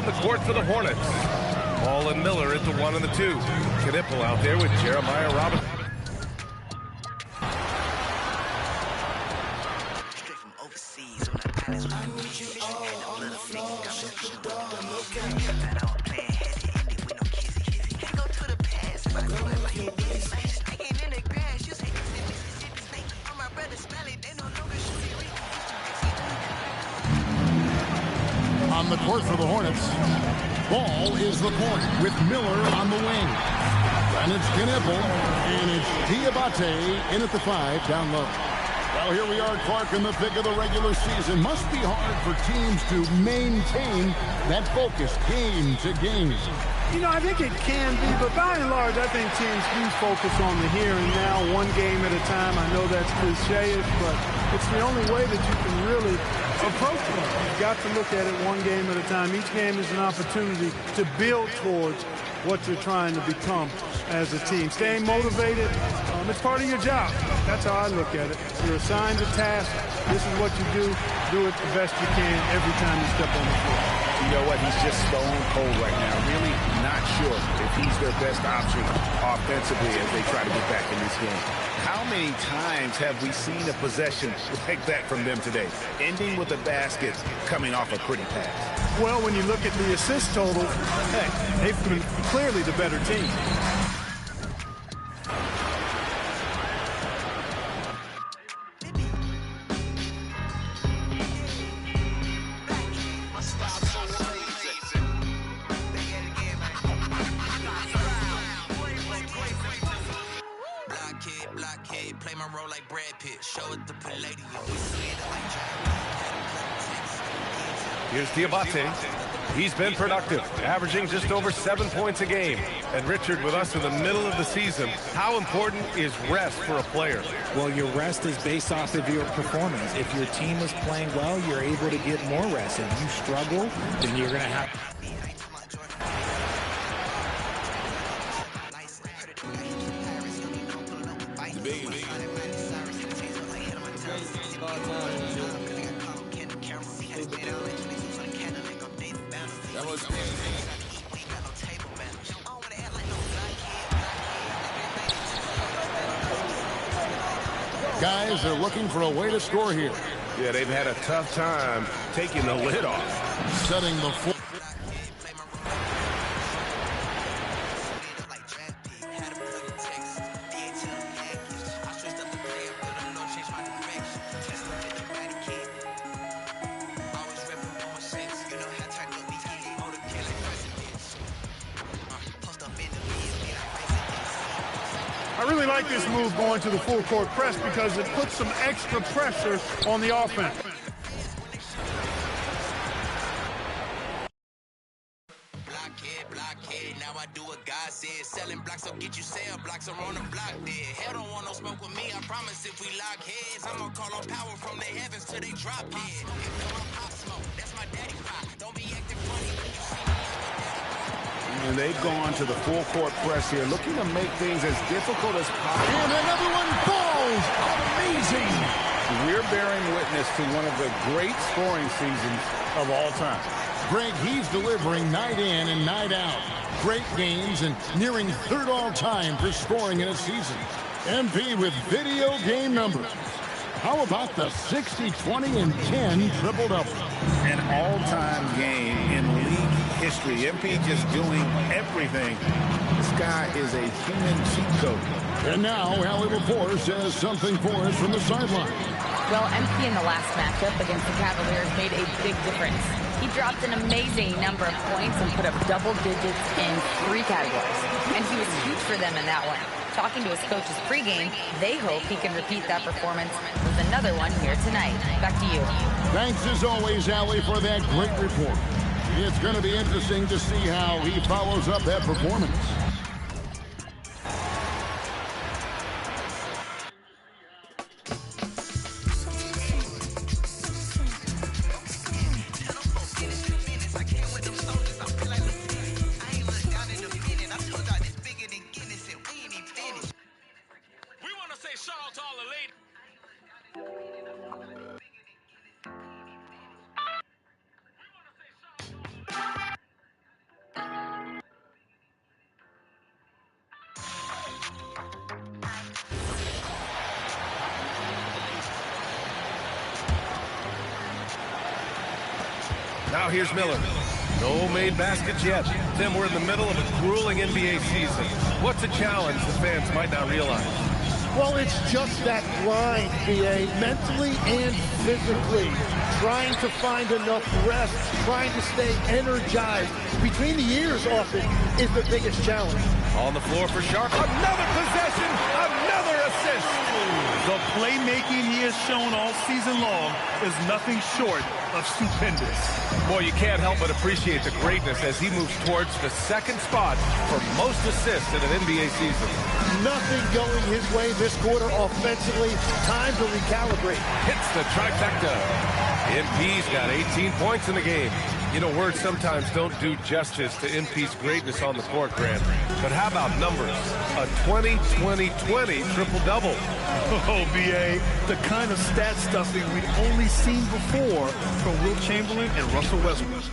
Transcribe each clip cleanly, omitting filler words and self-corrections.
on the court for the Hornets. Ball and Miller at the 1 and the 2. Knipple out there with Jeremiah Robinson. Straight from overseas on the islands with the beach. Had no little fleek, got me pushing with the moves. But I was playing heavy, ended with no kizzy. Can't go to the past if I do it like you did. Snaking in the grass, you say Mississippi snake. All my brothers smell it, they no longer shoot it. On the court for the Hornets. Ball is the point with Miller on the wing. And it's Knipple, and it's Nba2k26 in at the 5, down low. Well, here we are, Clark, in the thick of the regular season. Must be hard for teams to maintain that focus game to game. You know, I think it can be, but by and large, I think teams do focus on the here and now, one game at a time. I know that's cliche-ish, but it's the only way that you can really approach it. You've got to look at it one game at a time. Each game is an opportunity to build towards what you're trying to become as a team. Staying motivated, it's part of your job. That's how I look at it. You're assigned a task. This is what you do it the best you can every time you step on the floor. You know what? He's just stone cold right now. Really not sure if he's their best option offensively as they try to get back in this game. How many times have we seen a possession like that from them today? Ending with a basket, coming off a pretty pass. Well, when you look at the assist total, hey, they've been clearly the better team. Blockhead, play my role like Brad Pitt. Show it the Palladium. Here's Nba2k. He's been productive, averaging just over 7 points a game. And Richard, with us in the middle of the season, how important is rest for a player? Well, your rest is based off of your performance. If your team is playing well, you're able to get more rest. If you struggle, then you're going to have... Guys are looking for a way to score here. Yeah, they've had a tough time taking the lid off. Setting the floor. I really like this move going to the full court press because it puts some extra pressure on the offense. Blockhead, now I do what God said. Selling blocks will get you sale blocks are on the block dead. Hell don't want no smoke with me, I promise if we lock heads, I'm gonna call on power from the heavens till they drop dead. Pop smoke, that's my daddy pop. Don't be acting funny when you see me. And they've gone to the full court press here, looking to make things as difficult as possible. And another one falls. Amazing. We're bearing witness to one of the great scoring seasons of all time. Greg, he's delivering night in and night out. Great games and nearing third all-time for scoring in a season. MP with video game numbers. How about the 60, 20, and 10 triple-double? An all-time game in league history. MP just doing everything. This guy is a human cheat code. And now, Allie Laforce has something for us from the sideline. Well, MP in the last matchup against the Cavaliers made a big difference. He dropped an amazing number of points and put up double digits in 3 categories. And he was huge for them in that one. Talking to his coaches pregame, they hope he can repeat that performance with another one here tonight. Back to you. Thanks as always, Allie, for that great report. It's going to be interesting to see how he follows up that performance. Shout out to all the ladies. Now here's Miller. No made baskets yet. Tim, we're in the middle of a grueling NBA season. What's a challenge the fans might not realize? Well, it's just that grind, BA, mentally and physically. Trying to find enough rest, trying to stay energized. Between the years often is the biggest challenge. On the floor for Sharp. Another possession, another assist. The playmaking he has shown all season long is nothing short of stupendous. Boy, you can't help but appreciate the greatness as he moves towards the second spot for most assists in an NBA season. Nothing going his way this quarter offensively. Time to recalibrate. Hits the trifecta. MP's got 18 points in the game. You know, words sometimes don't do justice to MP's greatness on the court, Grant. But how about numbers? A 20-20-20 triple-double. Oh, BA, the kind of stat stuffing we've only seen before from Wilt Chamberlain and Russell Westbrook.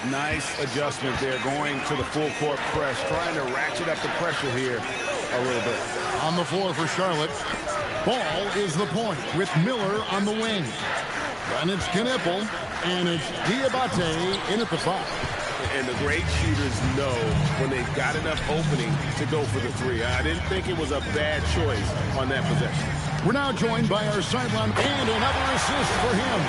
Nice adjustment there, going to the full court press, trying to ratchet up the pressure here a little bit. On the floor for Charlotte, Ball is the point with Miller on the wing. Then it's Knipple, and it's Diabate in at the 5. And the great shooters know when they've got enough opening to go for the three. I didn't think it was a bad choice on that possession. We're now joined by our sideline, and another assist for him.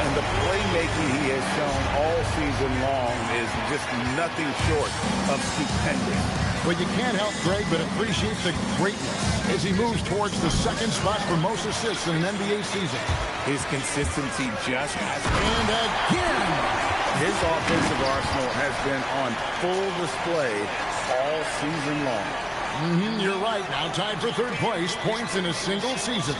And the playmaking he has shown all season long is just nothing short of stupendous. But you can't help, Greg, but appreciate the greatness as he moves towards the second spot for most assists in an NBA season. His consistency just has... And again! His offensive arsenal has been on full display all season long. You're right. Now tied for third place, points in a single season.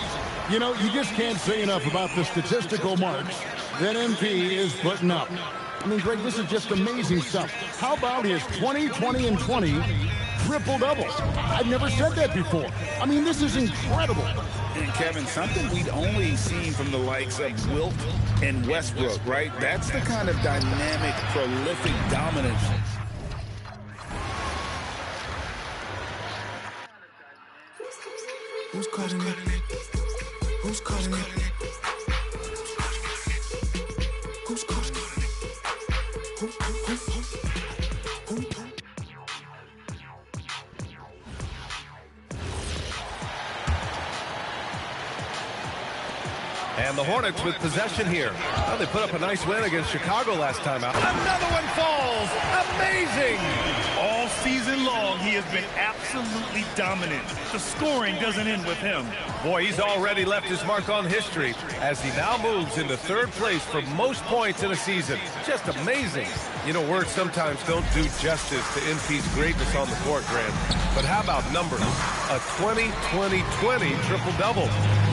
You know, you just can't say enough about the statistical marks that MP is putting up. I mean, Greg, this is just amazing stuff. How about his 20, 20, and 20 triple-doubles? I've never said that before. I mean, this is incredible. And Kevin, something we'd only seen from the likes of Wilt and Westbrook, right? That's the kind of dynamic, prolific dominance. Who's calling it? Who's calling it? Who's calling it? Who? And the Hornets with possession here. Well, they put up a nice win against Chicago last time out. Another one falls. Amazing. All season long, he has been absolutely dominant. The scoring doesn't end with him. Boy, he's already left his mark on history as he now moves into third place for most points in a season. Just amazing. You know, words sometimes don't do justice to MP's greatness on the court, Grant. But how about numbers? A 20-20-20 triple-double.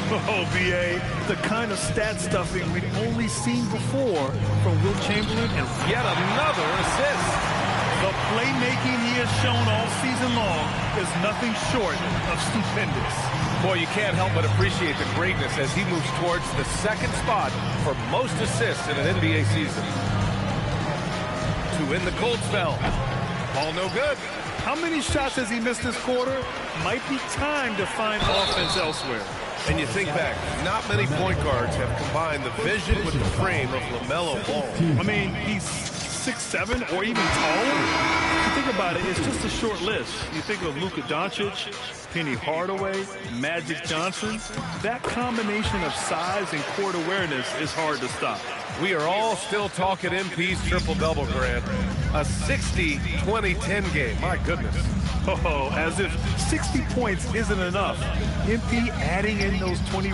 Oh, BA, the kind of stat stuffing we've only seen before from Wilt Chamberlain and yet another assist. The playmaking he has shown all season long is nothing short of stupendous. Boy, you can't help but appreciate the greatness as he moves towards the second spot for most assists in an NBA season. To win the cold spell. Ball no good. How many shots has he missed this quarter? Might be time to find offense elsewhere. And you think back, not many point guards have combined the vision with the frame of LaMelo Ball. I mean, he's 6'7", or even taller. If you think about it, it's just a short list. You think of Luka Doncic, Penny Hardaway, Magic Johnson. That combination of size and court awareness is hard to stop. We are all still talking MP's triple-double, Grant. A 60-20-10 game. My goodness. Oh, as if 60 points isn't enough. MP adding in those 20.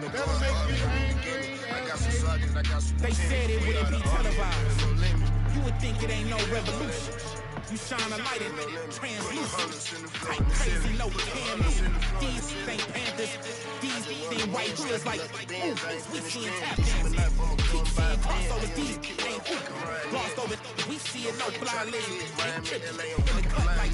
Never make me angry. They said it wouldn't be televised. You would think it ain't no revolution. You shine a light in translucent. Tight, crazy, no can move. These ain't Panthers. These ain't white hoods like movies. We seeing tap dancing. Keep seeing crossover deep. Ain't hooping. Glossed over. We see it, no blind lady. Ain't tripping. In the cut like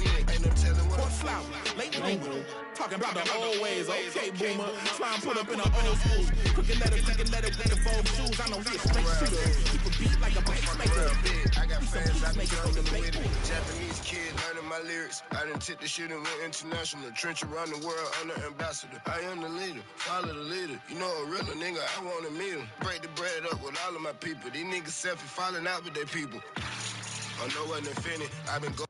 court flower. Late bloomer. Talking about the old ways. Okay, boomer. Try and put up in an old school. Crooked letter with the bold shoes. I know he a straight shooter. Keep a beat like a pacemaker. I got fans out the jungle with it. Japanese kid learning my lyrics. I done took the shit and went international. Trench around the world, I'm the ambassador. I am the leader, follow the leader. You know a real nigga, I want a meal. Break the bread up with all of my people. These niggas selfie falling out with their people. I know what infinity. I've been going.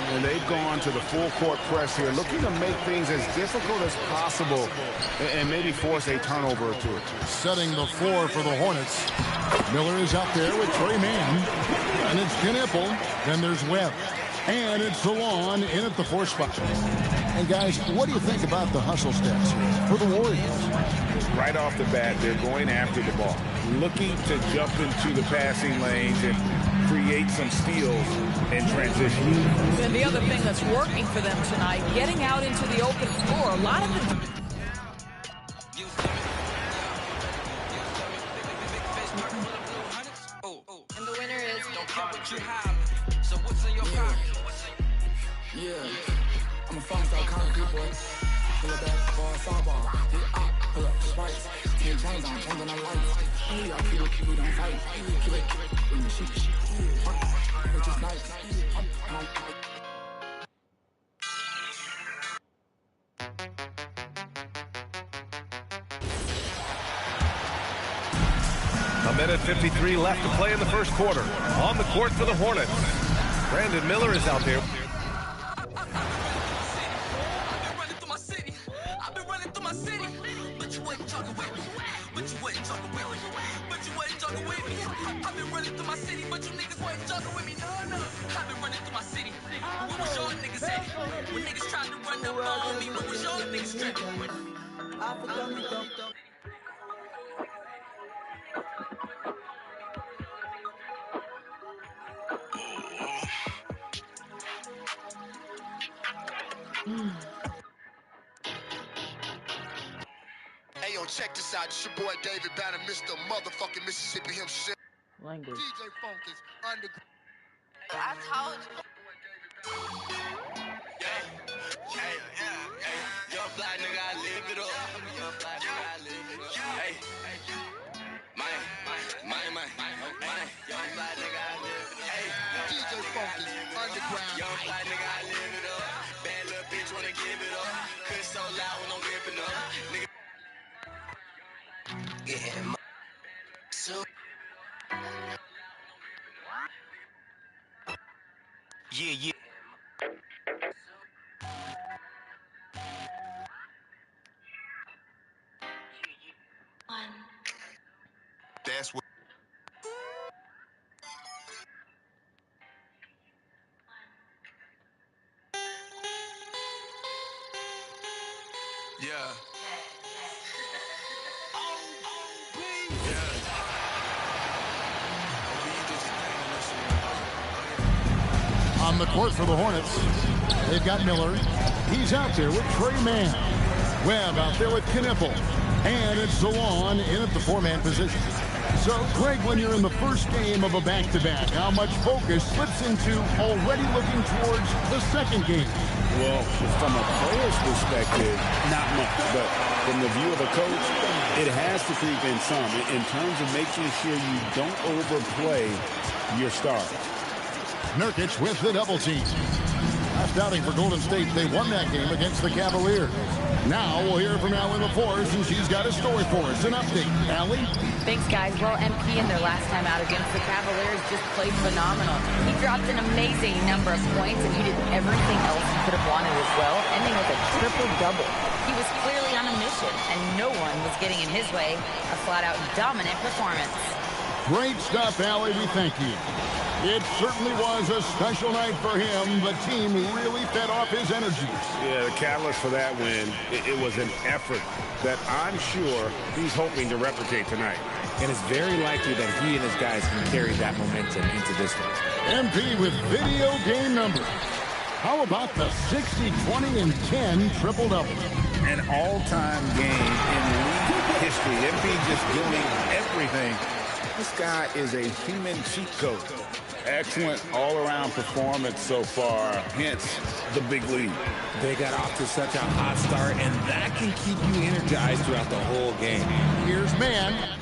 And they've gone to the full court press here, looking to make things as difficult as possible and maybe force a turnover or two. Setting the floor for the Hornets. Miller is out there with Trey Mann. And it's Knipple. Then there's Webb. And it's Salon in at the 4 spot. And guys, what do you think about the hustle steps for the Warriors? Right off the bat, they're going after the ball, looking to jump into the passing lanes and create some steals in transition. And the other thing that's working for them tonight, getting out into the open floor. A lot of the... And the winner is... Don't care what you have. So what's in your pocket? Yeah, I'm a five-star concrete boy. Pull up back for a softball. Hit up, pull up sprites. 10 chains on, changing the lights. Hey, I keep it, we don't fight. Keep it, when you shoot. It's just nice. A minute 53 left to play in the first quarter. On the court for the Hornets. Brandon Miller is out there. Hey, yo, check this out. It's your boy David Banner, Mr. Motherfucking Mississippi himself. Language. DJ Funk is underground. I told you. Young fly nigga, I live it up. Young fly nigga, I live it up. Hey, man. Young fly nigga, I live it up. Hey, DJ Funk is underground. Young fly nigga, I live it up. Bad little bitch wanna give it up. Cause so loud when I'm ripping up. Nigga. Yeah, so. Yeah. That's what. Yeah. On the court for the Hornets, they've got Miller. He's out there with Trey Mann. Webb out there with Knipple. And it's Salon in at the 4-man position. So, Greg, when you're in the first game of a back-to-back, how much focus slips into already looking towards the second game? Well, from a player's perspective, not much. But from the view of a coach, it has to creep in some in terms of making sure you don't overplay your star. Nurkic with the double team. Last outing for Golden State, they won that game against the Cavaliers. Now we'll hear from Allie LaForce, and she's got a story for us. An update. Allie? Thanks, guys. Well, MP in their last time out against the Cavaliers just played phenomenal. He dropped an amazing number of points, and he did everything else he could have wanted as well, ending with a triple-double. He was clearly on a mission, and no one was getting in his way. A flat-out dominant performance. Great stuff, Allie. We thank you. It certainly was a special night for him. The team really fed off his energy. Yeah, the catalyst for that win, it was an effort that I'm sure he's hoping to replicate tonight. And it's very likely that he and his guys can carry that momentum into this one. MP with video game numbers. How about the 60, 20, and 10 triple-double? An all-time game in league history. MP just doing everything. This guy is a human cheat code. Excellent all-around performance so far, hence the big lead. They got off to such a hot start, and that can keep you energized throughout the whole game. Here's man.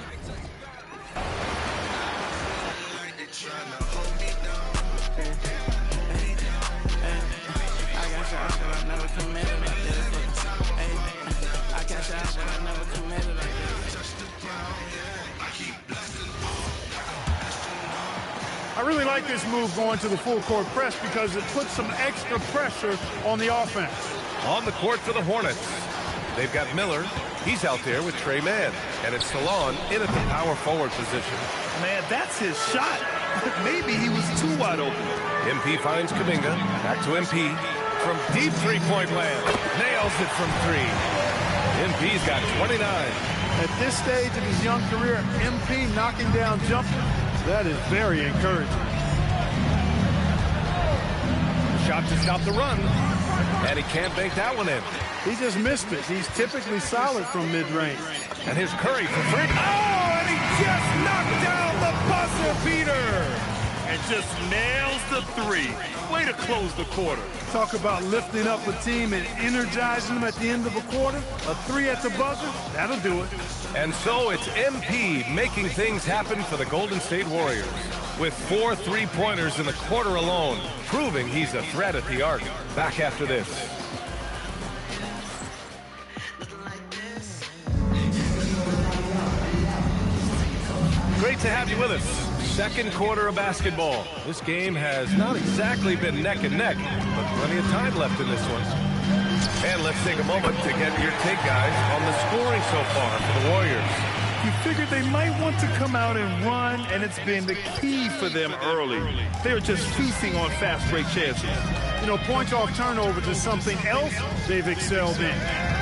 I really like this move going to the full court press because it puts some extra pressure on the offense. On the court for the Hornets, they've got Miller. He's out there with Trey Mann. And it's Salon in at the power forward position. Man, that's his shot. Maybe he was too wide open. MP finds Kuminga. Back to MP. From deep three-point land. Nails it from three. MP's got 29. At this stage of his young career, MP knocking down jumpers, that is very encouraging. Shot to stop the run. And he can't bank that one in. He just missed it. He's typically solid from mid-range. And here's Curry for three. Oh, and he just knocked down the buzzer beater. And just nails the three. Way to close the quarter. Talk about lifting up a team and energizing them at the end of a quarter. A three at the buzzer, that'll do it. And so it's MP making things happen for the Golden State Warriors. With 4 3-pointers in the quarter alone, proving he's a threat at the arc. Back after this. Great to have you with us. Second quarter of basketball. This game has not exactly been neck and neck, but plenty of time left in this one. And let's take a moment to get your take, guys, on the scoring so far for the Warriors. You figured they might want to come out and run, and it's been the key for them early. They're just feasting on fast break chances. You know, points off turnovers is something else they've excelled in.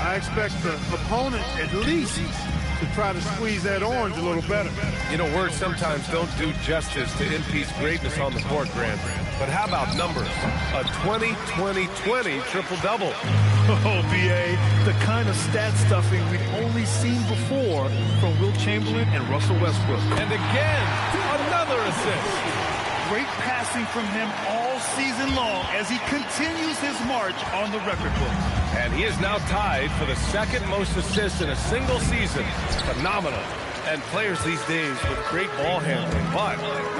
I expect the opponent at least to try to squeeze that orange a little better. You know, words sometimes don't do justice to MP's greatness on the court, Grant. But how about numbers? A 20-20-20 triple-double. Oh, B.A., the kind of stat stuffing we've only seen before from Wilt Chamberlain and Russell Westbrook. And again, another assist. Great passing from him all season long as he continues his march on the record book. And he is now tied for the second most assists in a single season. Phenomenal. And players these days with great ball handling, but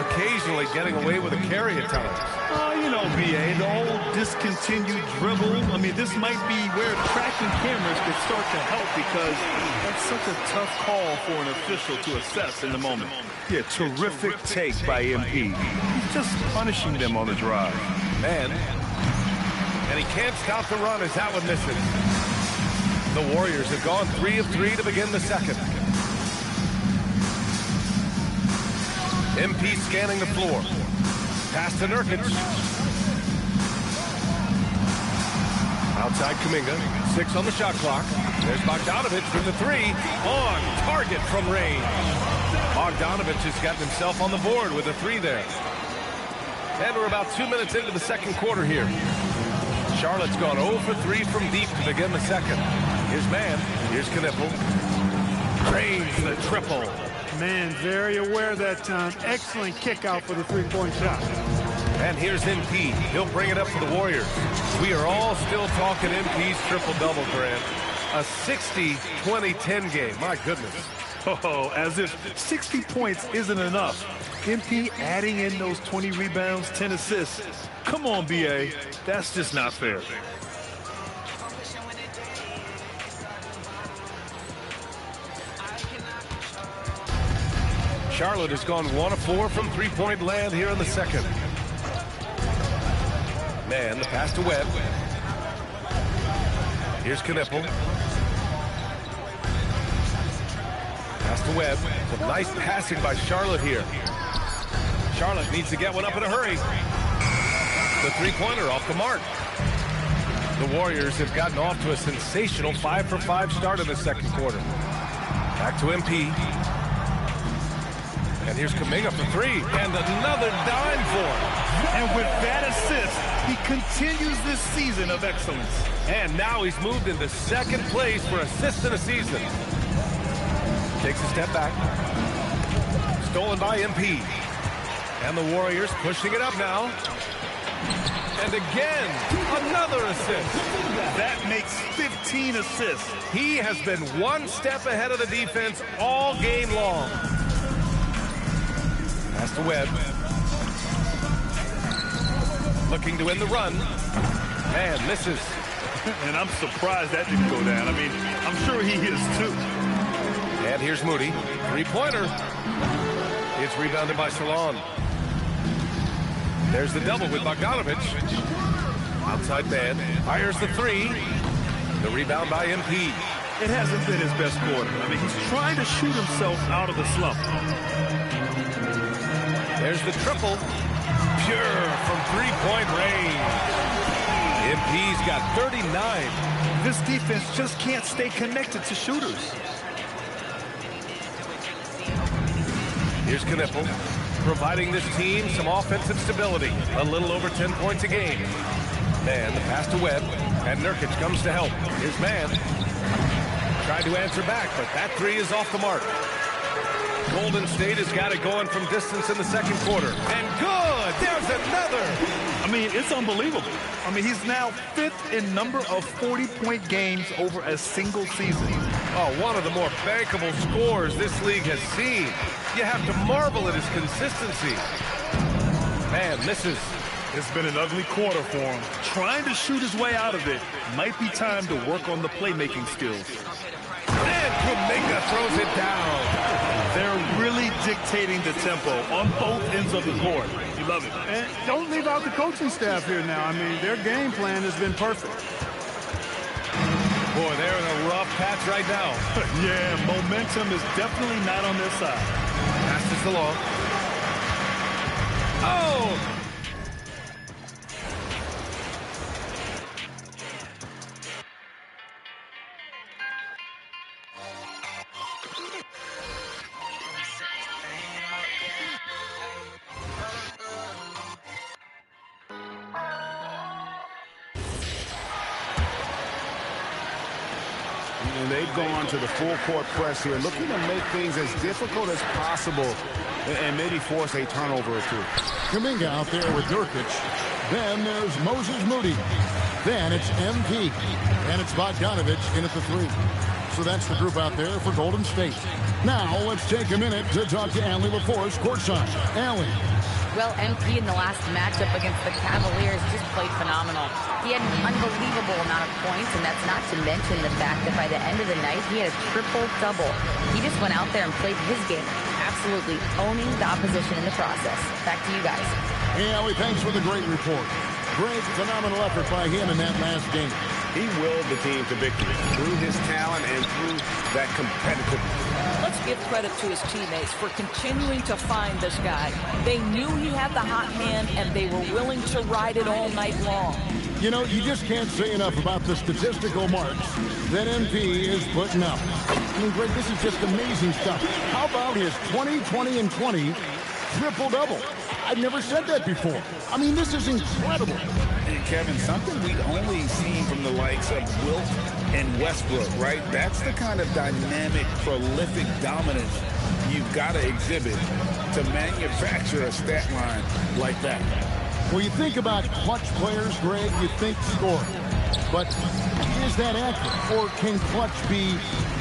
occasionally getting away with a carry at times. Oh, you know, B.A., the old discontinued dribble. I mean, this might be where tracking cameras could start to help because that's such a tough call for an official to assess in the moment. Yeah, terrific take by MP. He's just punishing them on the drive. Man. And he can't stop the run as that one misses. The Warriors have gone 3 of 3 to begin the second. MP scanning the floor. Pass to Nurkic. Outside Kuminga. 6 on the shot clock. There's Bogdanovich with the 3. On target from range. Bogdanovich has gotten himself on the board with a 3 there. And we're about 2 minutes into the second quarter here. Charlotte's gone 0 for 3 from deep to begin the second. Here's Mann. Here's Knipple. Drains the triple. Man, very aware that time. Excellent kick out for the three-point shot. And here's MP. He'll bring it up for the Warriors. We are all still talking MP's triple-double, Grant. A 60-20-10 game. My goodness. Oh, as if 60 points isn't enough. MP adding in those 20 rebounds, 10 assists. Come on, BA. That's just not fair. Charlotte has gone 1 of 4 from three-point land here in the second. Man, the pass to Webb. Here's Knipple. Pass to Webb. Some nice passing by Charlotte here. Charlotte needs to get one up in a hurry. The three-pointer off the mark. The Warriors have gotten off to a sensational 5-for-5 start in the second quarter. Back to MP. And here's Kuminga for three. And another dime for him. And with that assist, he continues this season of excellence. And now he's moved into second place for assists in a season. Takes a step back. Stolen by MP. And the Warriors pushing it up now. And again, another assist. That makes 15 assists. He has been one step ahead of the defense all game long. Pass to Webb. Looking to win the run. And misses. And I'm surprised that didn't go down. I mean, I'm sure he is too. And here's Moody. Three-pointer. It's rebounded by Salon. There's the double with Bogdanovich. Outside man. Fires the three. The rebound by MP. It hasn't been his best quarter. I mean, he's trying to shoot himself out of the slump. There's the triple. Pure from three-point range. MP's got 39. This defense just can't stay connected to shooters. Here's Knipple, providing this team some offensive stability. A little over 10 points a game. Man, the pass to Webb, and Nurkic comes to help. Here's Man. Tried to answer back, but that three is off the mark. Golden State has got it going from distance in the second quarter. And good! There's another! I mean, it's unbelievable. I mean, he's now 5th in number of 40-point games over a single season. Oh, one of the more bankable scores this league has seen. You have to marvel at his consistency. Man, misses. It's been an ugly quarter for him. Trying to shoot his way out of it. Might be time to work on the playmaking skills. And Kuminga throws it down. They're really dictating the tempo on both ends of the court. You love it. And don't leave out the coaching staff here now. I mean, their game plan has been perfect. Boy, they're in a rough patch right now. Yeah, momentum is definitely not on their side. Passes along. Oh! And they've gone to the full-court press here, looking to make things as difficult as possible and maybe force a turnover or two. Kuminga out there with Nurkic. Then there's Moses Moody. Then it's MP. And it's Bogdanovich in at the three. So that's the group out there for Golden State. Now let's take a minute to talk to Allie LaForce courtside. Allie. Well, MP in the last matchup against the Cavaliers just played phenomenal. He had an unbelievable amount of points, and that's not to mention the fact that by the end of the night, he had a triple-double. He just went out there and played his game, absolutely owning the opposition in the process. Back to you guys. Hey, Allie, thanks for the great report. Great, phenomenal effort by him in that last game. He willed the team to victory through his talent and through that competitiveness. Let's give credit to his teammates for continuing to find this guy. They knew he had the hot hand, and they were willing to ride it all night long. You know, you just can't say enough about the statistical marks that MP is putting up. I mean, Greg, this is just amazing stuff. How about his 20, 20, and 20 triple-double? I've never said that before. I mean, this is incredible. And Kevin, something we'd only seen from the likes of Wilt and Westbrook, right? That's the kind of dynamic, prolific dominance you've got to exhibit to manufacture a stat line like that. Well, you think about clutch players, Greg, you think scoring. But is that accurate? Or can clutch be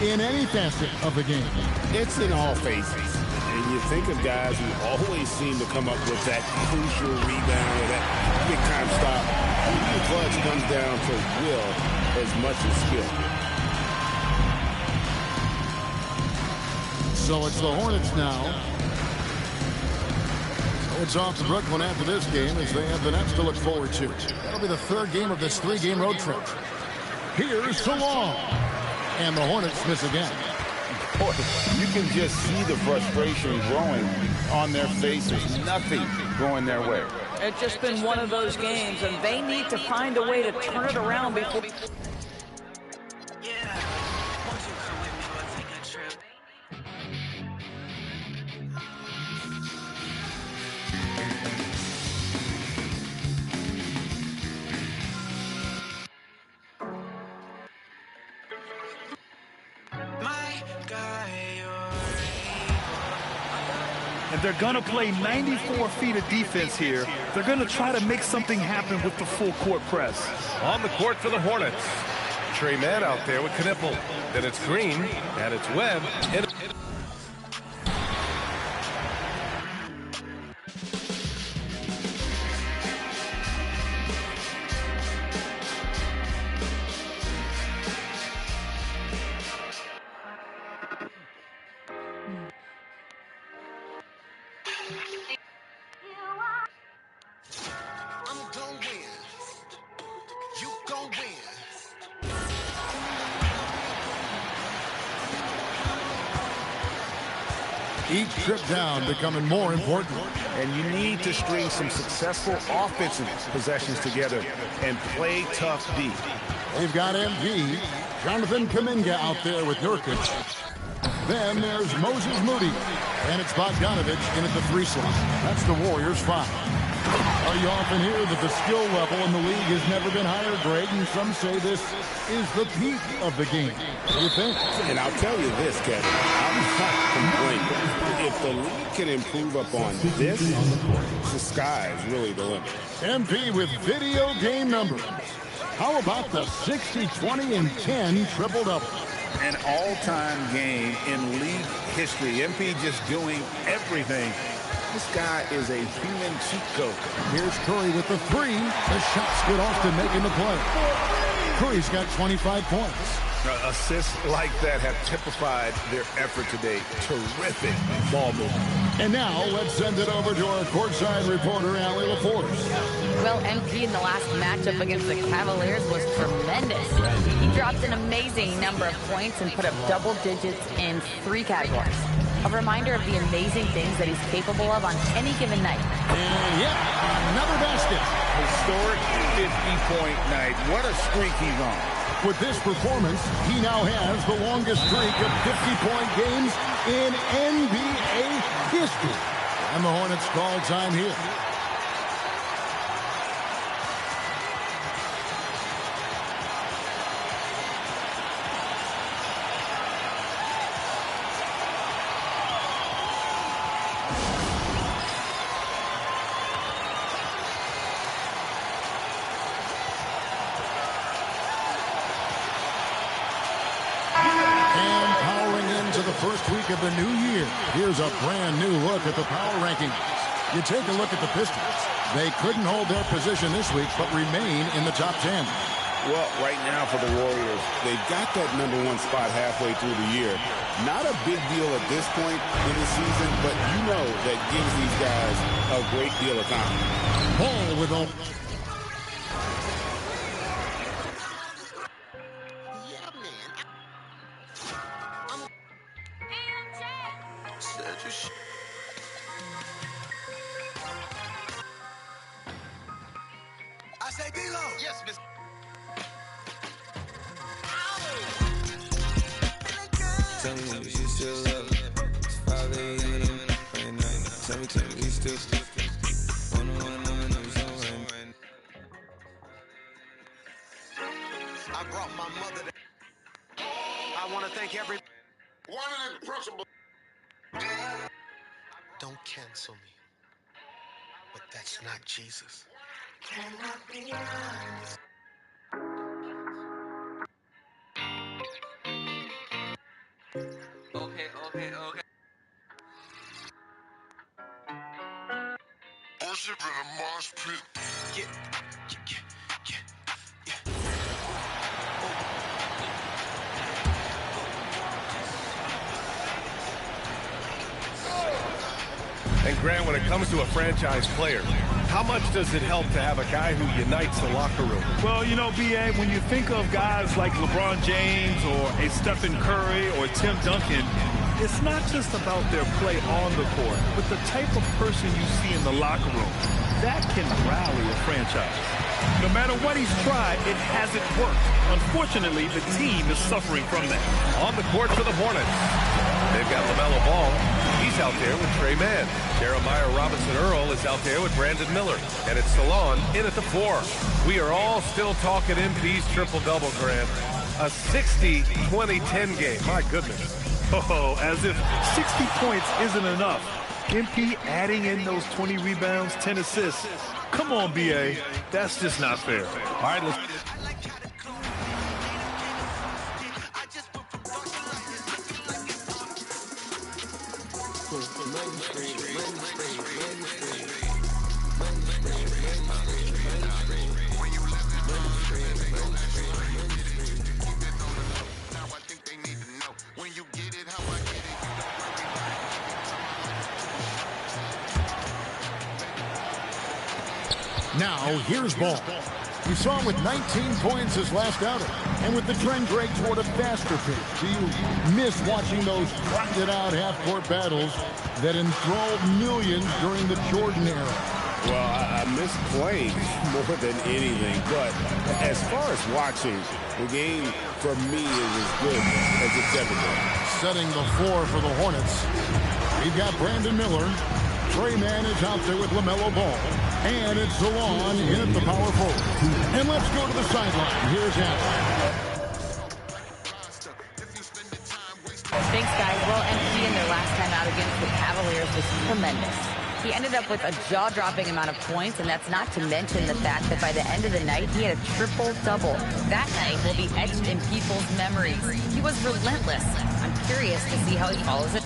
in any facet of the game? It's in all phases. And you think of guys who always seem to come up with that crucial rebound or that big-time stop. The clutch comes down to will as much as skill. So it's the Hornets now. So it's off to Brooklyn after this game as they have the Nets to look forward to. That'll be the third game of this three-game road trip. Here's the long. And the Hornets miss again. Boy, you can just see the frustration growing on their faces. Nothing going their way. It's just been one of those games, and they need to find a way to turn it around before... If they're going to play 94 feet of defense here, they're going to try to make something happen with the full court press. On the court for the Hornets. Trey Mann out there with Knipple. Then it's Green, and it's Webb. Each trip down becoming more important. And you need to string some successful offensive possessions together and play tough D. They've got MP, Jonathan Kuminga out there with Nurkic. Then there's Moses Moody. And it's Bogdanovich in at the 3 slot. That's the Warriors' 5. You often hear that the skill level in the league has never been higher, Greg, and some say this is the peak of the game. What do you think? And I'll tell you this, Kevin, I'm not complaining. If the league can improve upon this, the sky is really the limit. MP with video game numbers. How about the 60, 20, and 10 triple-double? An all-time game in league history. MP just doing everything. This guy is a human cheat code. Here's Curry with the 3. The shot's good, Austin making the play. Curry's got 25 points. Assists like that have typified their effort today. Terrific ball movement. And now let's send it over to our courtside reporter, Allie LaForce. Well, MP in the last matchup against the Cavaliers was tremendous. He dropped an amazing number of points and put up double digits in 3 categories. A reminder of the amazing things that he's capable of on any given night. And yep, another basket. Historic 50-point night. What a streak he's on. With this performance, he now has the longest streak of 50-point games in NBA history. And the Hornets call time here. First week of the new year. Here's a brand new look at the power rankings. You take a look at the Pistons. They couldn't hold their position this week, but remain in the top 10. Well, right now for the Warriors, they've got that #1 spot halfway through the year. Not a big deal at this point in the season, but you know that gives these guys a great deal of confidence. Ball with a... I say D-Lo. Yes, Miss. Tell me if you still love me. It's 5 a.m. and I'm right now. Tell me we still one-on-one, I'm so right. I brought my mother to... I want to thank every... One of the principal... Don't cancel me. But that's not Jesus. Cannot be honest. Okay. And Grant, when it comes to a franchise player, how much does it help to have a guy who unites the locker room? Well, you know, B.A., when you think of guys like LeBron James or a Stephen Curry or Tim Duncan, it's not just about their play on the court, but the type of person you see in the locker room. That can rally a franchise. No matter what he's tried, it hasn't worked. Unfortunately, the team is suffering from that. On the court for the Hornets, they've got LaMelo Ball. He's out there with Trey Mann. Jeremiah Robinson-Earl is out there with Brandon Miller. And it's Salon in at the 4. We are all still talking MP's triple-double, Grant. A 60-20-10 game. My goodness. Oh, as if 60 points isn't enough. MP adding in those 20 rebounds, 10 assists. Come on, B.A. That's just not fair. All right, let's... Now, here's Ball. We saw him with 19 points his last outing. And with the trend break toward a faster pace, do you miss watching those grinded-out half-court battles that enthralled millions during the Jordan era? Well, I miss playing more than anything. But as far as watching, the game for me is as good as it's ever been. Setting the floor for the Hornets, we've got Brandon Miller. Trey Mann is out there with LaMelo Ball. And it's Salon in at the power forward. And let's go to the sideline. Here's Allen. Thanks, guys. Well, MP in their last time out against the Cavaliers was tremendous. He ended up with a jaw-dropping amount of points, and that's not to mention the fact that by the end of the night, he had a triple-double. That night will be etched in people's memories. He was relentless. I'm curious to see how he follows it.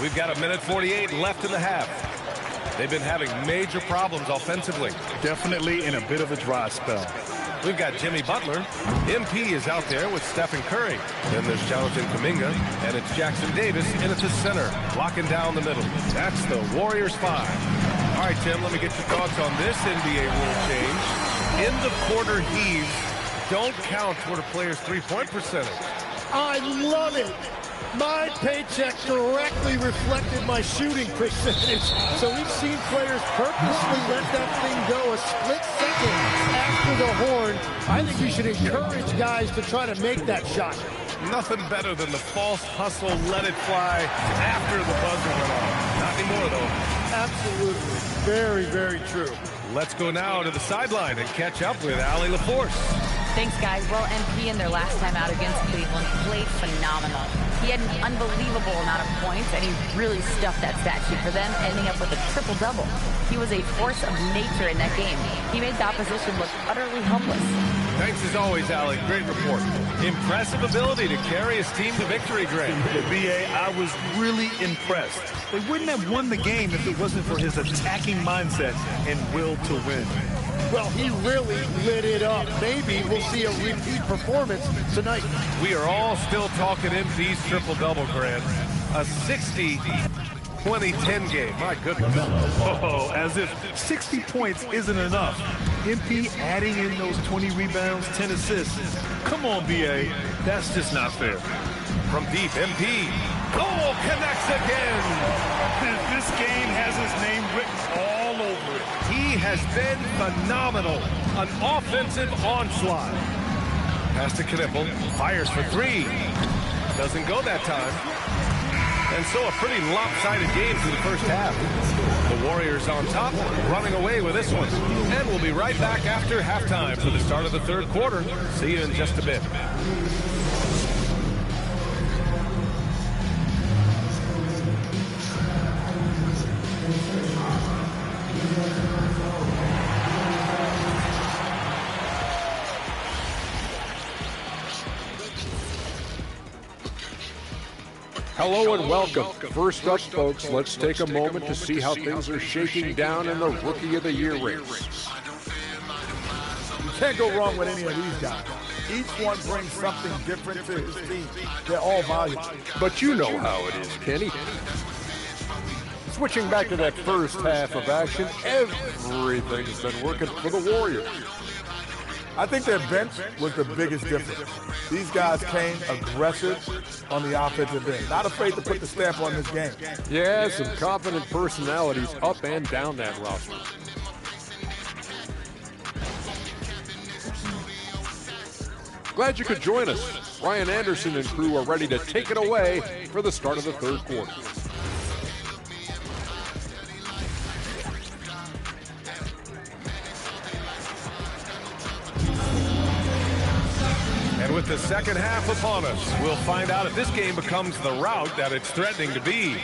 We've got 1:48 left in the half. They've been having major problems offensively. Definitely in a bit of a dry spell. We've got Jimmy Butler. MP is out there with Stephen Curry. Then there's Jonathan Kuminga, and it's Jackson Davis in at the center, locking down the middle. That's the Warriors 5. All right, Tim, let me get your thoughts on this NBA rule change. In the quarter heaves don't count toward a player's three-point percentage. I love it. My paycheck directly reflected my shooting percentage. So we've seen players purposely let that thing go a split second after the horn. I think we should encourage guys to try to make that shot. Nothing better than the false hustle, let it fly after the buzzer went off. Not anymore, though. Absolutely. Very, very true. Let's go now to the sideline and catch up with Allie LaForce. Thanks, guys. Well, MP in their last time out against Cleveland played phenomenal. He had an unbelievable amount of points, and he really stuffed that stat sheet for them, ending up with a triple-double. He was a force of nature in that game. He made the opposition look utterly helpless. Thanks as always, Allie. Great report. Impressive ability to carry his team to victory, Greg. B.A., I was really impressed. They wouldn't have won the game if it wasn't for his attacking mindset and will to win. Well, he really lit it up. Maybe we'll see a repeat performance tonight. We are all still talking MP's triple-double, Grant. A 60-20-10 game. My goodness. Oh, as if 60 points isn't enough. MP adding in those 20 rebounds, 10 assists. Come on, B.A. That's just not fair. From deep, MP. Oh, connects again. This game has his name written all over it. He has been phenomenal. An offensive onslaught. Pass to Knipple. Fires for three. Doesn't go that time. And so a pretty lopsided game through the first half. The Warriors on top, running away with this one. And we'll be right back after halftime for the start of the third quarter. See you in just a bit. Hello and welcome. First up, folks, let's take a moment to see how things are shaking down in the Rookie of the Year race. You can't go wrong with any of these guys. Each one brings something different to his team. They're all valuable. But you know how it is, Kenny. Switching back to that first half of action, everything's been working for the Warriors. I think their bench was the biggest difference. These guys came aggressive on the offensive end, not afraid to put the stamp on this game. Yeah, some confident personalities up and down that roster. Glad you could join us. Ryan Anderson and crew are ready to take it away for the start of the third quarter. And with the second half upon us, we'll find out if this game becomes the rout that it's threatening to be.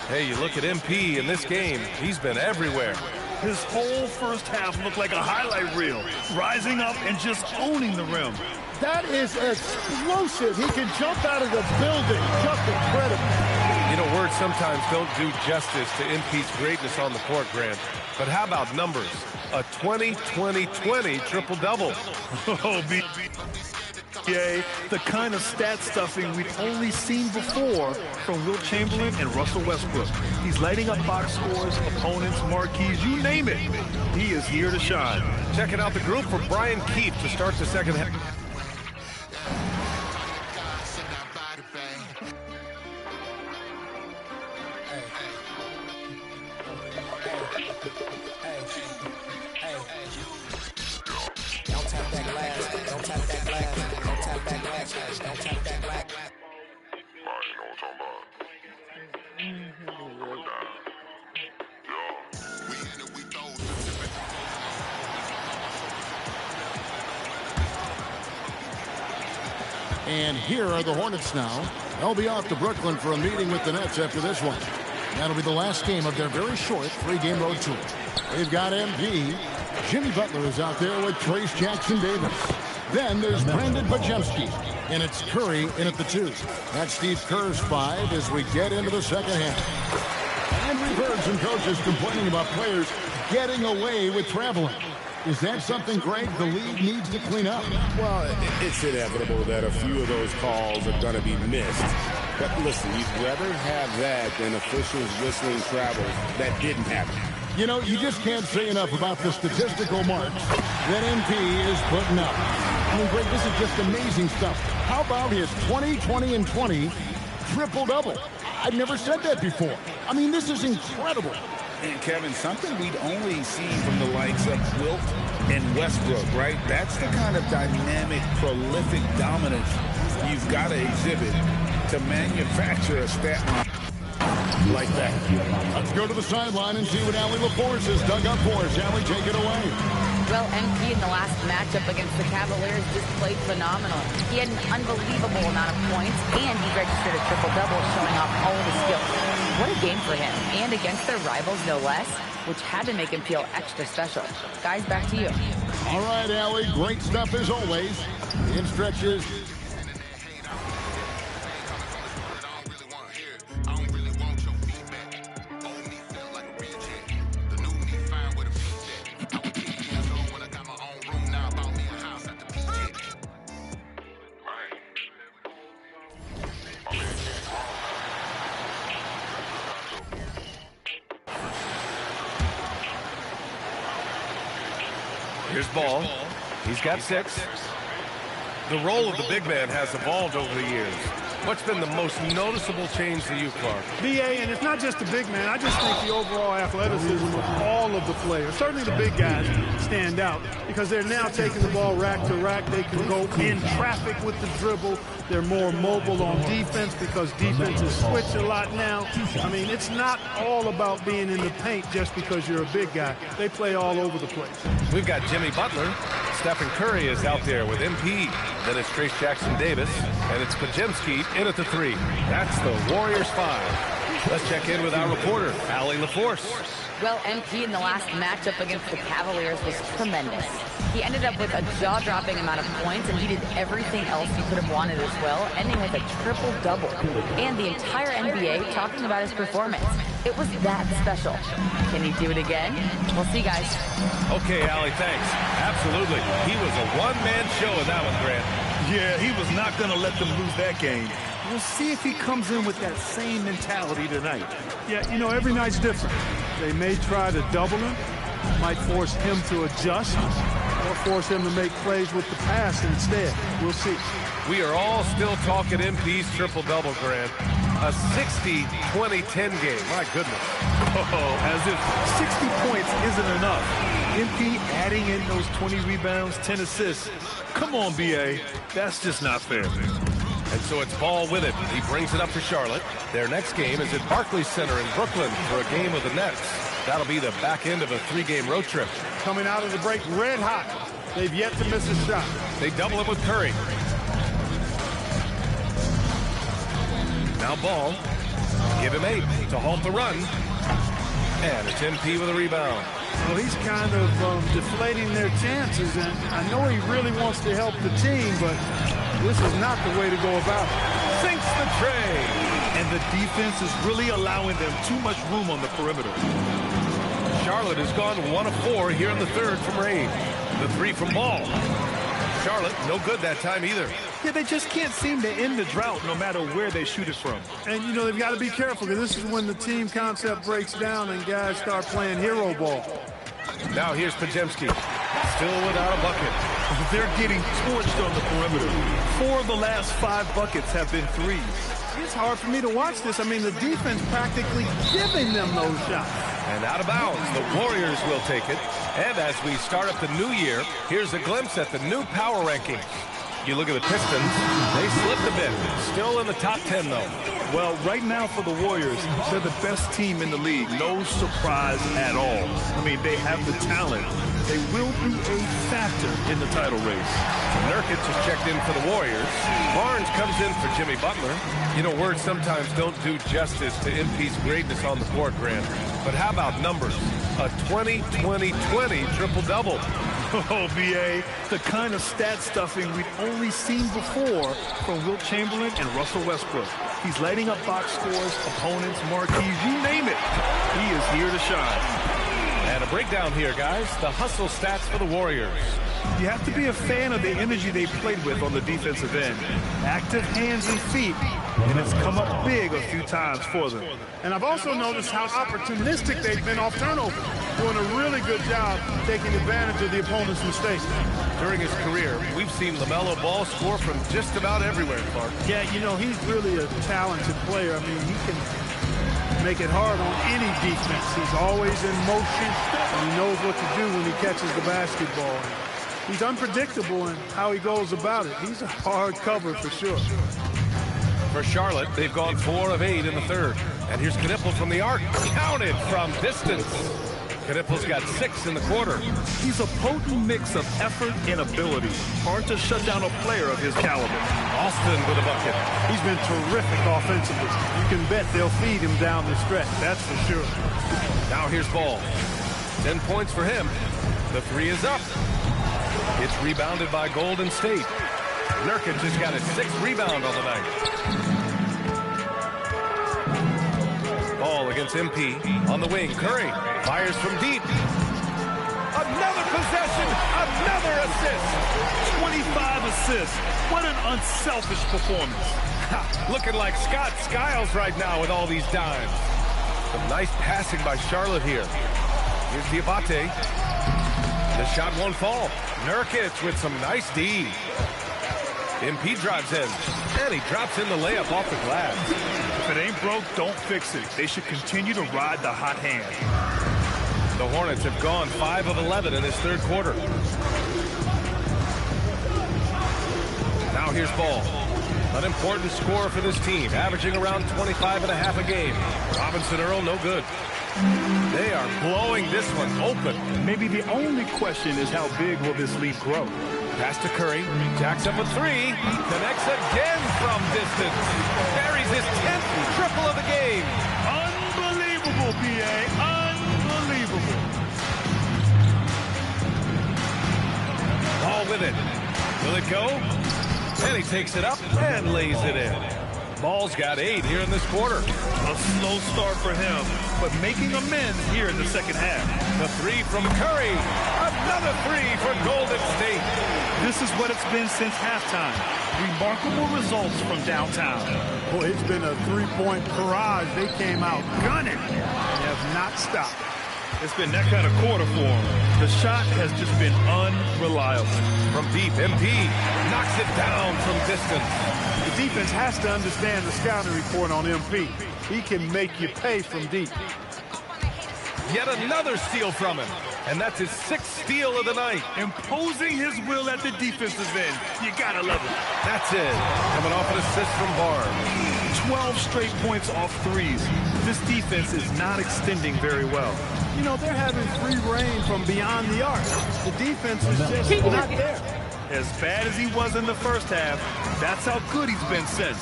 Hey, you look at MP in this game, he's been everywhere. His whole first half looked like a highlight reel, rising up and just owning the rim. That is explosive. He can jump out of the building. Just incredible. You know, words sometimes don't do justice to MP's greatness on the court, Grant. But how about numbers? A 20-20-20 triple-double. Oh, the kind of stat stuffing we've only seen before from Wilt Chamberlain and Russell Westbrook. He's lighting up box scores, opponents, marquees, you name it. He is here to shine. Checking out the group for Brian Keefe to start the second half. And here are the Hornets now. They'll be off to Brooklyn for a meeting with the Nets after this one. That'll be the last game of their very short three-game road tour. They've got MP. Jimmy Butler is out there with Trace Jackson-Davis. Then there's Brandon Bajemski. And it's Curry in at the 2. That's Steve Kerr's 5 as we get into the second half. And we've heard some coaches complaining about players getting away with traveling. Is that something, Greg, the league needs to clean up? Well, it's inevitable that a few of those calls are going to be missed. But listen, you'd rather have that than officials whistling travels that didn't happen. You know, you just can't say enough about the statistical marks that MP is putting up. I mean, Greg, this is just amazing stuff. How about his 20-20-20 triple-double? I've never said that before. I mean, this is incredible. And Kevin, something we'd only seen from the likes of Wilt and Westbrook, right? That's the kind of dynamic, prolific dominance you've got to exhibit to manufacture a stat line like that. Let's go to the sideline and see what Allie LaForce has dug up for us. Allie, take it away. Well, MP in the last matchup against the Cavaliers just played phenomenal. He had an unbelievable amount of points, and he registered a triple-double, showing off all of his skills. What a game for him, and against their rivals, no less, which had to make him feel extra special. Guys, back to you. All right, Allie, great stuff as always. In stretches. Here's Ball. He's got 6. The role of the big man has evolved over the years. What's been the most noticeable change to you, Clark? BA, and it's not just the big man. I just think the overall athleticism of all of the players, certainly the big guys, stand out because they're now taking the ball rack to rack. They can go in traffic with the dribble. They're more mobile on defense because defenses switch a lot now. I mean, it's not all about being in the paint just because you're a big guy. They play all over the place. We've got Jimmy Butler. Stephen Curry is out there with MP. Then it's Trace Jackson-Davis. And it's Bajemski in at the 3. That's the Warriors 5. Let's check in with our reporter, Allie LaForce. Well, MP in the last matchup against the Cavaliers was tremendous. He ended up with a jaw-dropping amount of points, and he did everything else he could have wanted as well, ending with a triple-double. And the entire NBA talking about his performance. It was that special. Can he do it again? We'll see, guys. Okay, Allie, thanks. Absolutely. He was a one-man show in that one, Grant. Yeah, he was not going to let them lose that game. We'll see if he comes in with that same mentality tonight. Yeah, you know, every night's different. They may try to double him, might force him to adjust, or force him to make plays with the pass instead. We'll see. We are all still talking MP's triple-double, Grant. A 60-20-10 game. My goodness. Oh, as if 60 points isn't enough. MP adding in those 20 rebounds, 10 assists. Come on, BA. That's just not fair. And so it's Ball with it. He brings it up to Charlotte. Their next game is at Barclays Center in Brooklyn for a game of the Nets. That'll be the back end of a 3-game road trip. Coming out of the break red hot. They've yet to miss a shot. They double him with Curry. Now Ball. Give him 8 to halt the run. And it's MP with a rebound. Well, he's kind of deflating their chances, and I know he really wants to help the team, but this is not the way to go about it. Sinks the tray. And the defense is really allowing them too much room on the perimeter. Charlotte has gone 1 of 4 here in the third from range. The 3 from Ball. Charlotte, no good that time either. Yeah, they just can't seem to end the drought no matter where they shoot it from. And, you know, they've got to be careful because this is when the team concept breaks down and guys start playing hero ball. Now here's Pajemski. Still without a bucket. They're getting torched on the perimeter. 4 of the last 5 buckets have been threes. It's hard for me to watch this. I mean, the defense practically giving them those shots. And out of bounds, the Warriors will take it. And as we start up the new year, here's a glimpse at the new power rankings. You look at the Pistons, they slipped a bit. Still in the top 10, though. Well, right now for the Warriors, they're the best team in the league. No surprise at all. I mean, they have the talent. They will be a factor in the title race. Nurkic has checked in for the Warriors. Barnes comes in for Jimmy Butler. You know, words sometimes don't do justice to MP's greatness on the court, Grant. But how about numbers? A 20-20-20 triple-double. Oh, BA, the kind of stat stuffing we've only seen before from Wilt Chamberlain and Russell Westbrook. He's lighting up box scores, opponents, marquees, you name it. He is here to shine. And a breakdown here, guys. The hustle stats for the Warriors. You have to be a fan of the energy they played with on the defensive end. Active hands and feet, and it's come up big a few times for them. And I've also noticed how opportunistic they've been off turnover, doing a really good job taking advantage of the opponent's mistakes. During his career, we've seen LaMelo Ball score from just about everywhere, Clark. Yeah, you know, he's really a talented player. I mean, he can make it hard on any defense. He's always in motion, and he knows what to do when he catches the basketball. He's unpredictable in how he goes about it. He's a hard cover for sure. For Charlotte, they've gone 4 of 8 in the third. And here's Knippel from the arc. Counted from distance. Knippel's got 6 in the quarter. He's a potent mix of effort and ability. Hard to shut down a player of his caliber. Austin with a bucket. He's been terrific offensively. You can bet they'll feed him down the stretch. That's for sure. Now here's Ball. 10 points for him. The 3 is up. It's rebounded by Golden State. Nurkic has got his 6th rebound on the night. Ball against MP. On the wing, Curry fires from deep. Another possession, another assist. 25 assists. What an unselfish performance. Looking like Scott Skiles right now with all these dimes. Some nice passing by Charlotte here. Here's Diabate. The shot won't fall. Nurkic with some nice D. MP drives in, and he drops in the layup off the glass. If it ain't broke, don't fix it. They should continue to ride the hot hand. The Hornets have gone 5 of 11 in this third quarter. Now here's Ball. An important scorer for this team, averaging around 25.5 a game. Robinson Earl, no good. They are blowing this one open. Maybe the only question is how big will this lead grow? Pass to Curry. Jacks up a 3. Connects again from distance. Buries his 10th triple of the game. Unbelievable, PA. Unbelievable. with it. Will it go? And he takes it up and lays it in. Ball's got 8 here in this quarter. A slow start for him, but making amends here in the second half. The 3 from Curry. Another 3 for Golden State. This is what it's been since halftime. Remarkable results from downtown. Boy, it's been a three-point barrage. They came out gunning and have not stopped. It's been that kind of quarter for him. The shot has just been unreliable. From deep, MP knocks it down from distance. The defense has to understand the scouting report on MP. He can make you pay from deep. Yet another steal from him. And that's his 6th steal of the night. Imposing his will at the defensive end. You gotta love it. That's it. Coming off an assist from Barnes. 12 straight points off threes. This defense is not extending very well. You know, they're having free reign from beyond the arc. The defense is just not there. As bad as he was in the first half, that's how good he's been since.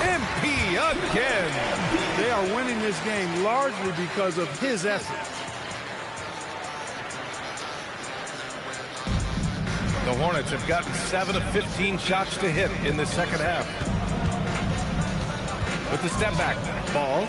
MP again. They are winning this game largely because of his effort. The Hornets have gotten 7 of 15 shots to hit in the second half. With the step back, Ball.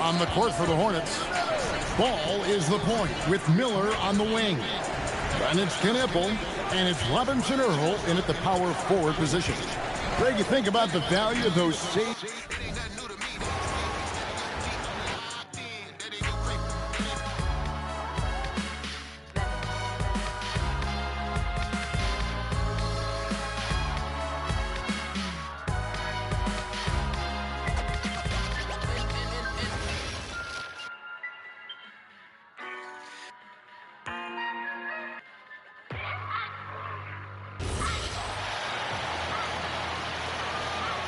On the court for the Hornets, Ball is the point with Miller on the wing. And it's Knipple, and it's Robinson Earl in at the power forward position. Greg, you think about the value of those saves.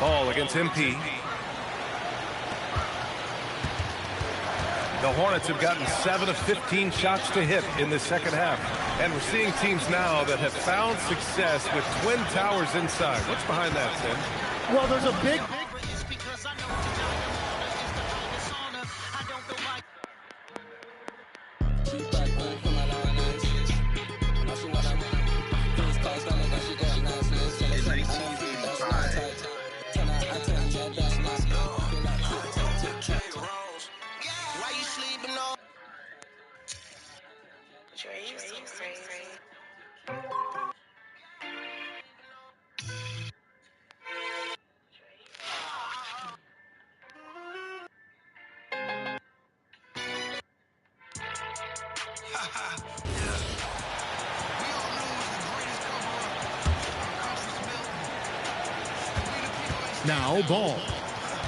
Ball against MP. The Hornets have gotten 7 of 15 shots to hit in the second half. And we're seeing teams now that have found success with twin towers inside. What's behind that, Tim? Well, there's a big... Now Ball.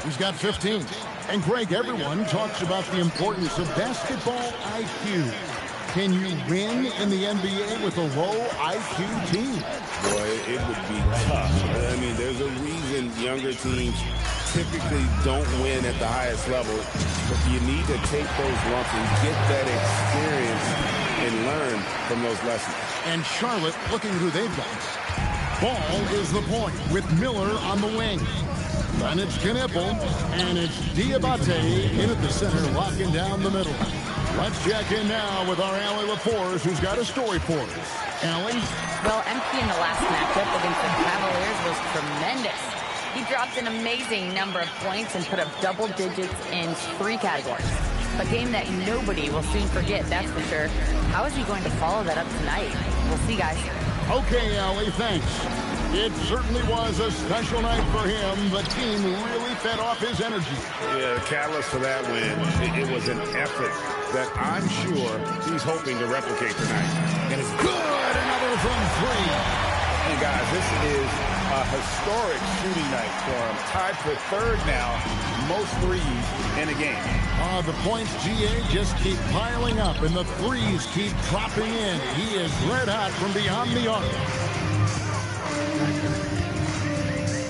He's got 15. And Greg, everyone talks about the importance of basketball IQ. Can you win in the NBA with a low IQ team? Boy, it would be tough. I mean, there's a reason younger teams typically don't win at the highest level, but you need to take those lumps and get that experience and learn from those lessons. And Charlotte, looking who they've got. Ball is the point with Miller on the wing. And it's Knipple, and it's Diabate in at the center, locking down the middle. Let's check in now with our Allie LaForce, who's got a story for us. Allie? Well, MP in the last matchup against the Cavaliers was tremendous. He dropped an amazing number of points and put up double digits in 3 categories. A game that nobody will soon forget, that's for sure. How is he going to follow that up tonight? We'll see, guys. Okay, Allie, thanks. It certainly was a special night for him. The team really fed off his energy. Yeah, the catalyst for that win, it was an effort that I'm sure he's hoping to replicate tonight. And it's good, another from 3. And guys, this is a historic shooting night for him. Tied for 3rd now, most threes in a game. The points, GA, just keep piling up, and the threes keep dropping in. He is red hot from beyond the arc.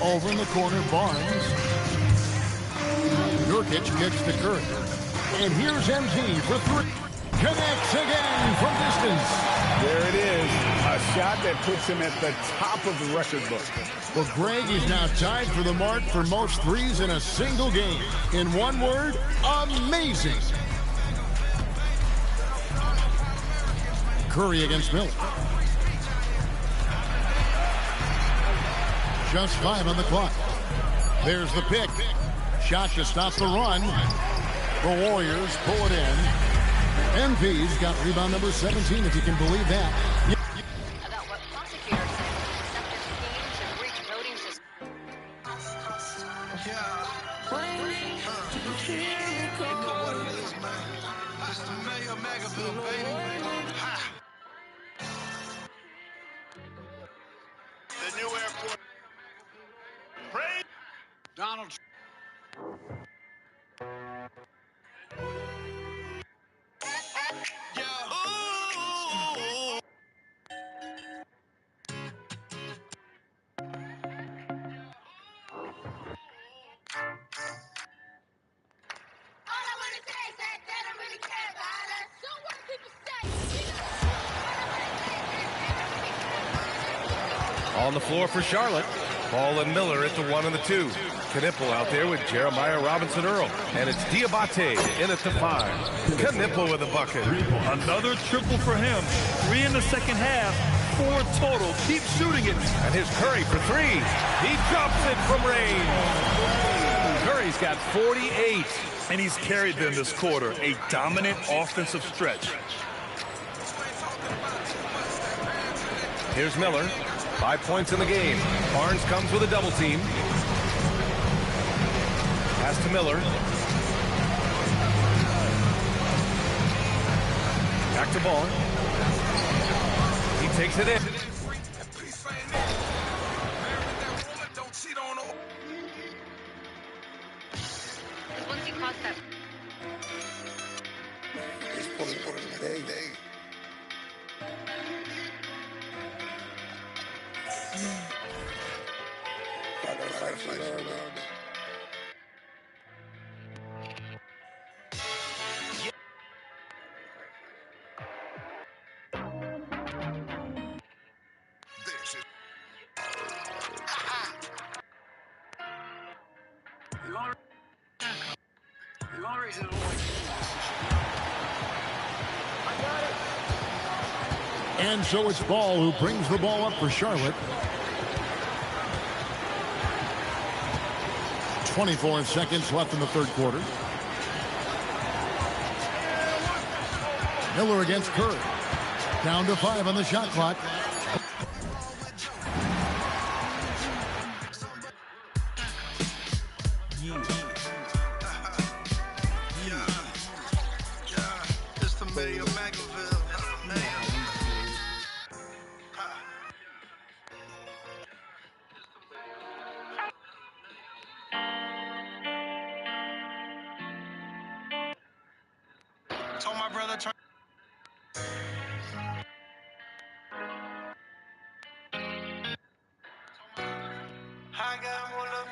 Over in the corner, Barnes. Nurkic gets to Curry. And here's MT for three. Connects again from distance. There it is. A shot that puts him at the top of the record book. Well, Greg is now tied for the mark for most threes in a single game. In one word, amazing. Curry against Miller. Just 5 on the clock. There's the pick. Shot to stop the run. The Warriors pull it in. MP's got rebound number 17, if you can believe that. About what prosecutors say deceptive schemes and breach voting systems. The new airport. Praise Donald Trump. On the floor for Charlotte. Ball and Miller at the 1 and the 2. Knipple out there with Jeremiah Robinson-Earl. And it's Diabate in at the 5. Knipple with a bucket. Another triple for him. 3 in the second half. 4 total. Keep shooting it. And here's Curry for 3. He drops it from range. Curry's got 48. And he's carried them this quarter. A dominant offensive stretch. Here's Miller. 5 points in the game. Barnes comes with a double team. Pass to Miller. Back to ball. He takes it in. Once he caught that. And so it's Ball who brings the ball up for Charlotte. 24 seconds left in the third quarter. Miller against Curry. Down to 5 on the shot clock. Told my brother turn. I got one of.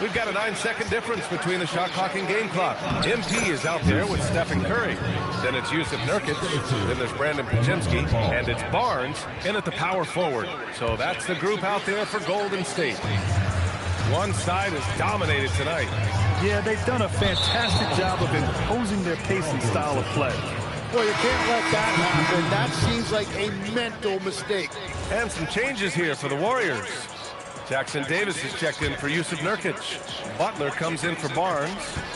We've got a 9-second difference between the shot clock and game clock. MP is out there with Stephen Curry. Then it's Jusuf Nurkic. Then there's Brandon Pajemski. And it's Barnes in at the power forward. So that's the group out there for Golden State. One side has dominated tonight. Yeah, they've done a fantastic job of imposing their pace and style of play. Well, you can't let that happen. That seems like a mental mistake. And some changes here for the Warriors. Jackson Davis is checked in for Jusuf Nurkic. Butler comes in for Barnes.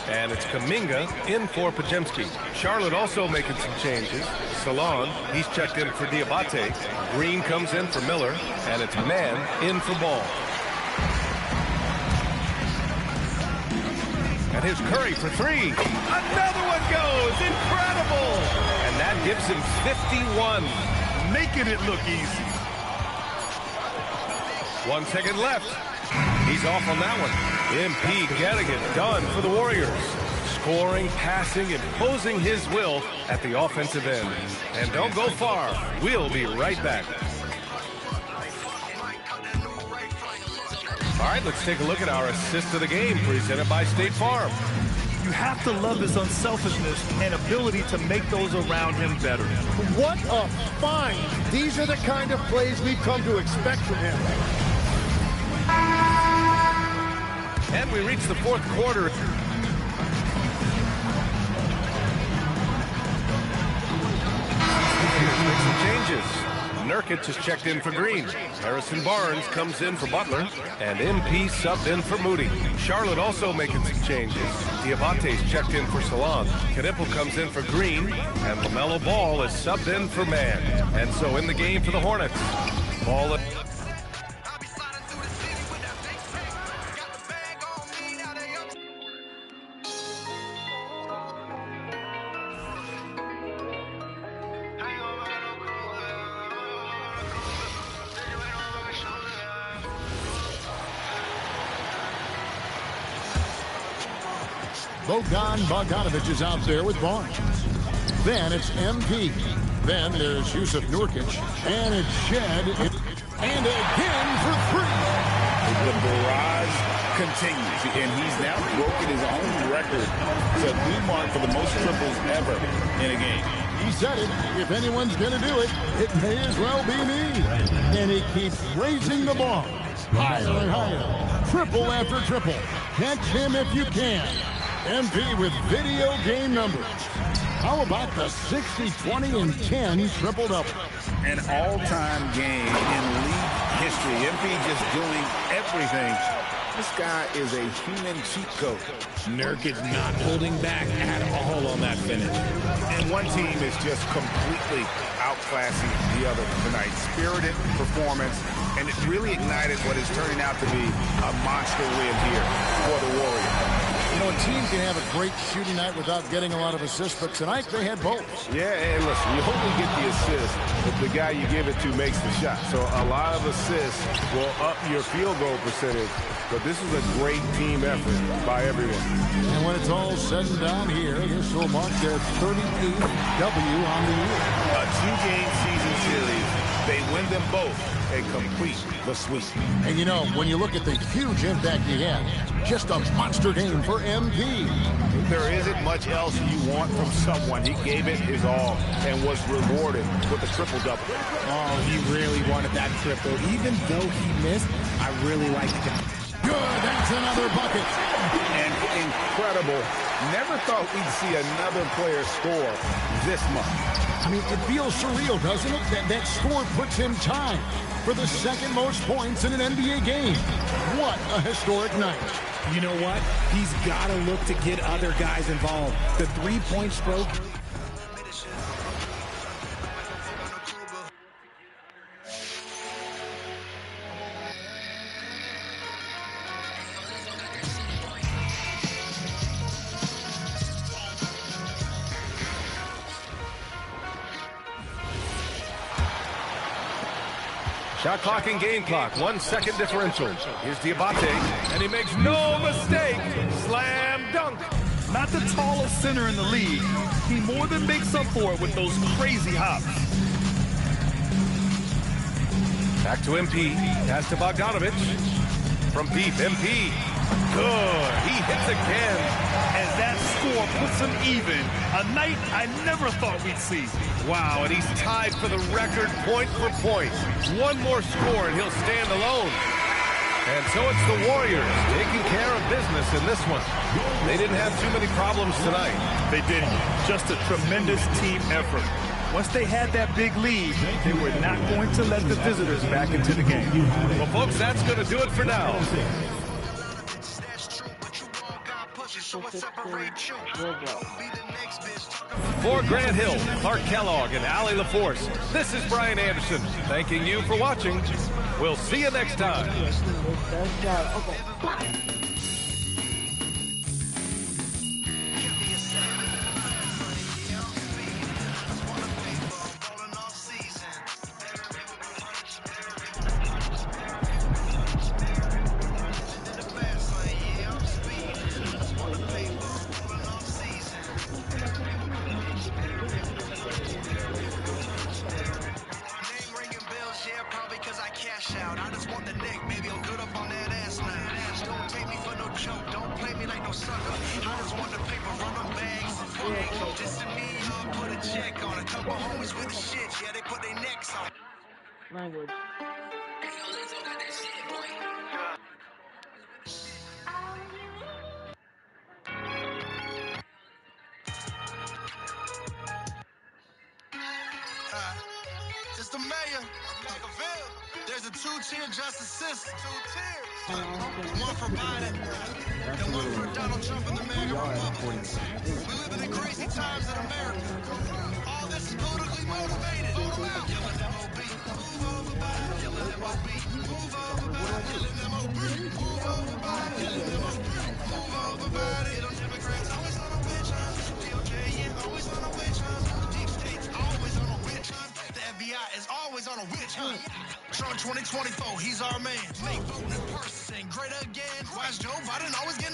And it's Kuminga in for Pajemski. Charlotte also making some changes. Salon, he's checked in for Diabate. Green comes in for Miller. And it's Mann in for Ball. And here's Curry for 3. Another one goes. Incredible. And that gives him 51. Making it look easy. 1 second left. He's off on that one. MP getting it done for the Warriors. Scoring, passing, imposing his will at the offensive end. And don't go far. We'll be right back. All right, let's take a look at our assist of the game presented by State Farm. You have to love his unselfishness and ability to make those around him better. What a find. These are the kind of plays we've come to expect from him. And we reach the fourth quarter. Make some changes. Nurkic is checked in for Green. Harrison Barnes comes in for Butler. And MP subbed in for Moody. Charlotte also making some changes. Diabate's checked in for Salon. Knipple comes in for Green. And LaMelo Ball is subbed in for Mann. And so in the game for the Hornets. Ball. Bogdanovich is out there with Barnes. Then it's MP. Then there's Yusuf Nurkic. And it's Shed. And again for three. The barrage continues. And he's now broken his own record to be marked for the most triples ever in a game. He said it. If anyone's going to do it, it may as well be me. And he keeps raising the bar. Higher and higher. Triple after triple. Catch him if you can. MP with video game numbers. How about the 60, 20, and 10 triple-double? An all-time game in league history. MP just doing everything. This guy is a human cheat code. Nurkic not holding back at all on that finish. And one team is just completely outclassing the other tonight. Spirited performance, and it really ignited what is turning out to be a monster win here for the Warriors. You know, a team can have a great shooting night without getting a lot of assists, but tonight they had both. Yeah, and listen, you only get the assist if the guy you give it to makes the shot. So a lot of assists will up your field goal percentage, but this is a great team effort by everyone. And when it's all said and done here, this will mark their 38th W on the year. A two-game season series, they win them both and complete the sweep. And you know, when you look at the huge impact he had, just a monster game for MP. There isn't much else you want from someone. He gave it his all and was rewarded with a triple-double. Oh, he really wanted that triple. Even though he missed, I really liked it. Good, that's another bucket. And incredible. Never thought we'd see another player score this much. I mean, it feels surreal, doesn't it? That score puts him tied for the second most points in an NBA game. What a historic night. You know what? He's got to look to get other guys involved. The three-point stroke. Shot clock and game clock, 1 second differential. Here's Diabate, and he makes no mistake. Slam dunk. Not the tallest center in the league. He more than makes up for it with those crazy hops. Back to MP. Pass to Bogdanovich. From deep, MP. Good. He hits again. And that score puts him even. A night I never thought we'd see. Wow, and he's tied for the record point for point. One more score and he'll stand alone. And so it's the Warriors taking care of business in this one. They didn't have too many problems tonight. They didn't. Just a tremendous team effort. Once they had that big lead, they were not going to let the visitors back into the game. Well, folks, that's going to do it for now. For Grant Hill, Clark Kellogg, and Allie LaForce, this is Brian Anderson, thanking you for watching. We'll see you next time. child. I just want the neck, baby. I'm good up on that ass now. Don't take me for no joke. Don't play me like no sucker. I just want the paper, run them bags. This and me, y'all put a check on. A couple homies with the shit. Yeah, they put their necks on. Language. It's the mayor of Makerville. There's a two-tier justice system. 2 tiers. One for Biden and one for Donald Trump and the MAGA Republicans. We living in crazy times in America. All this is politically motivated. Vote 'em out. Yelling MOB. Move over Biden. Yelling MOB. Move over Biden. Yelling MOB. Move over Biden. Yelling MOB. Move over Biden. You know, Democrats always on a witch hunt. DOJ, yeah, always on a witch hunt. Deep state's always on a witch hunt. The FBI is always on a witch hunt. Trump 2024, he's our man. Make voting in person great again. Why is Joe Biden always getting a